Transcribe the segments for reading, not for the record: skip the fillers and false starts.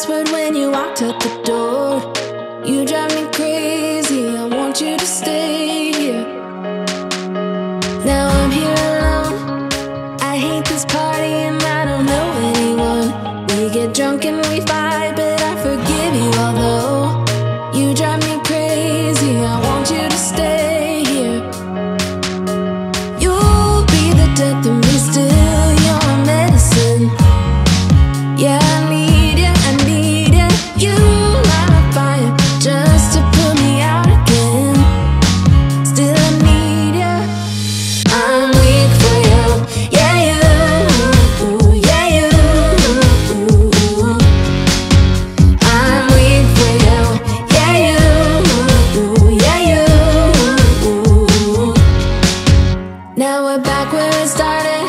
whispered when you walked out the door. You drive me crazy, I want you to stay here. Now I'm here alone, I hate this party and I don't know anyone. We get drunk and we fight, but I forgive you. Although you drive me crazy, I want you to stay here. You'll be the death of me still, you're medicine. Yeah, I need you, I need you. You light my fire just to put me out again. Still I need you. I'm weak for you. Yeah, you. Yeah, you. I'm weak for you. Yeah, you. Yeah, you. Now we're back where it started.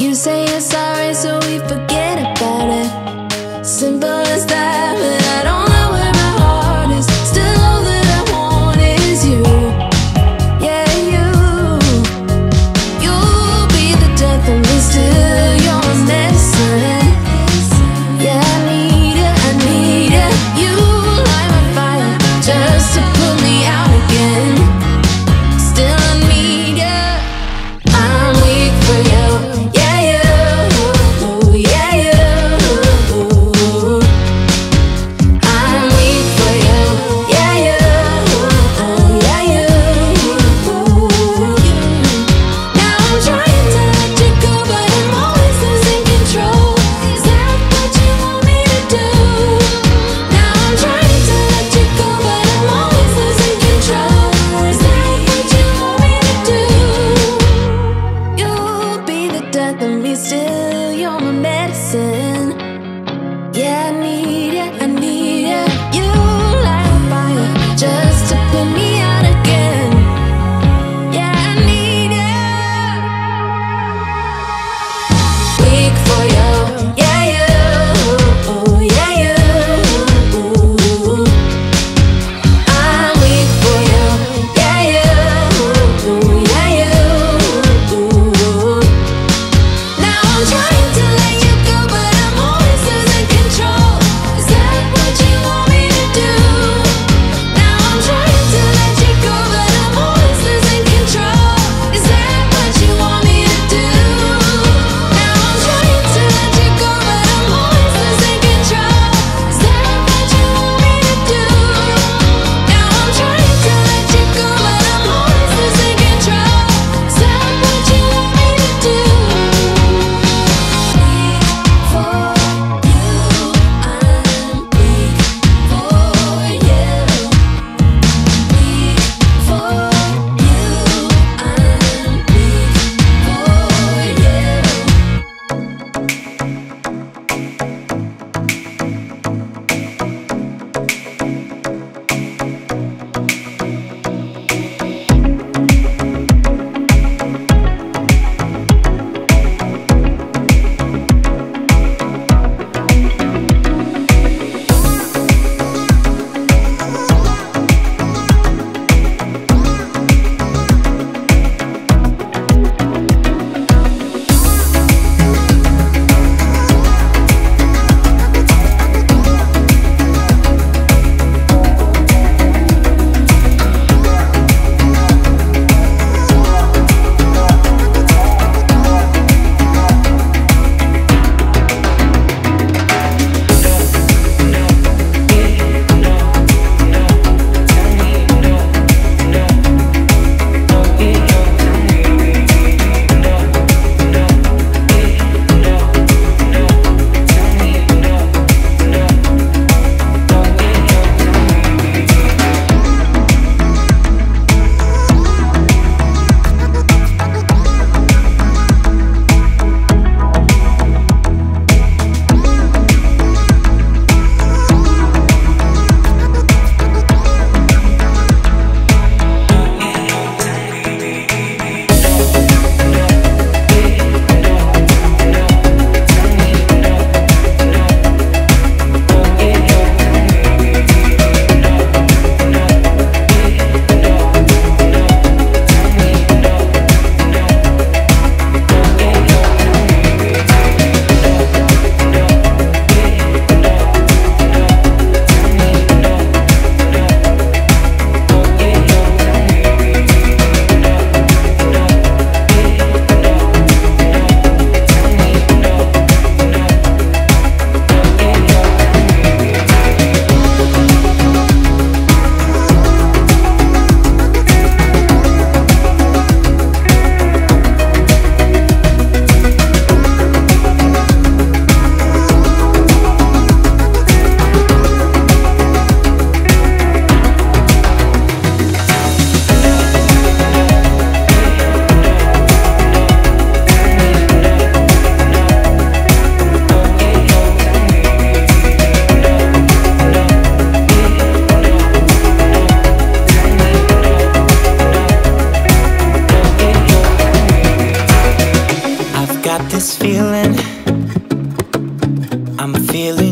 You say you're sorry, so we forget about it. Simple as that, but I don't know where my heart is. Still all that I want is you. Yeah, you. You'll be the death of me still, you're medicine. Yeah, I need you, I need you. You light my fire just to put me out again. Still I need you. I'm weak for you. Yeah, you. Yeah, you.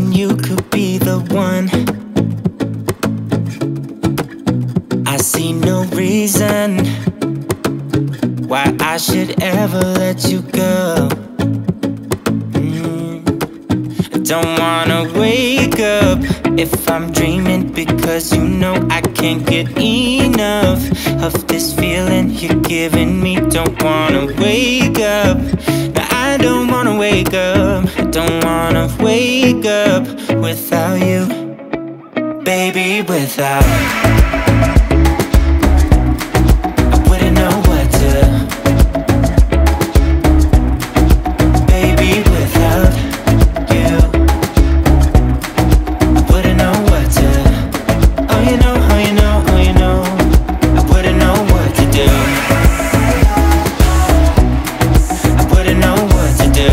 when you could be the one. I see no reason why I should ever let you go. I don't wanna wake up if I'm dreaming, because you know I can't get enough of this feeling you're giving me. Don't wanna wake up, no, I don't wanna wake up. I don't wanna wake up without you, baby, without. I wouldn't know what to, baby, without you. I wouldn't know what to, oh you know, oh you know, oh you know. I wouldn't know what to do. I wouldn't know what to do,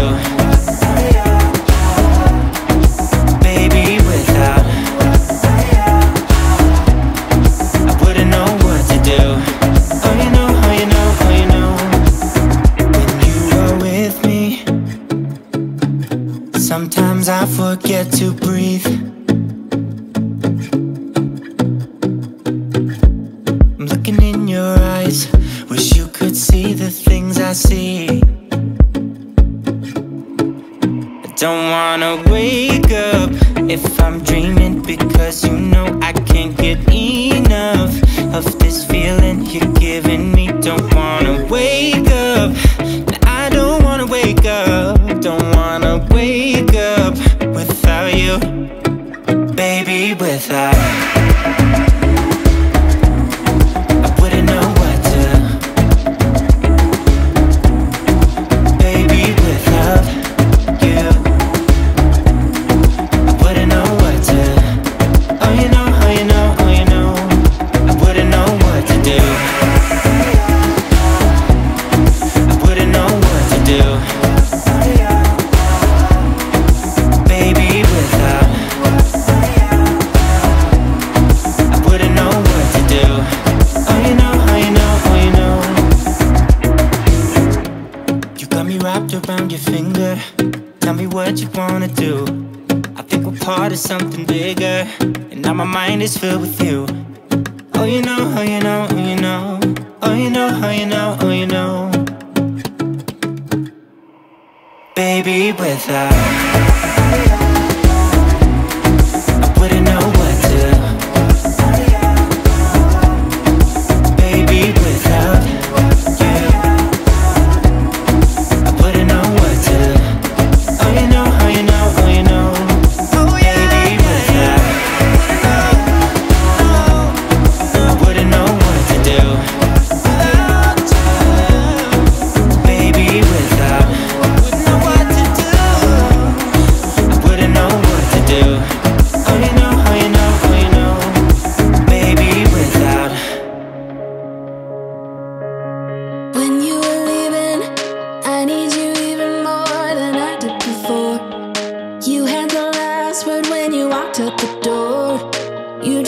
baby, without. I wouldn't know what to do, oh you know, oh you know, oh you know. When you are with me, sometimes I forget to breathe. I'm looking in your eyes, wish you could see the things I see. I don't wanna wake up if I'm dreaming, because you know I can't get enough of this feeling you're giving me. Don't wanna wake up, no, I don't wanna wake up. Don't wanna wake up without you, baby, without. I wouldn't know what to, baby, without you. I wouldn't know what to, oh you know, oh you know, oh you know. I wouldn't know what to do. I wouldn't know what to do, baby, without. I wouldn't know what to do, oh you know, oh you know, oh you know. You got me wrapped around your finger, tell me what you wanna do. I think we're part of something bigger, and now my mind is filled with you. Oh you know, oh you know, oh you know. Oh you know, oh you know, oh you know. Baby, without. I wouldn't know what to, baby, without you. I wouldn't know what to, oh you know, oh you know, oh you know. Baby, without. I wouldn't know what to do, baby, without. I wouldn't know what to do, oh you know, oh you know, oh you know. Baby, without. When you were leaving, I need you even more than I did before. You had the last word when you walked out the door. You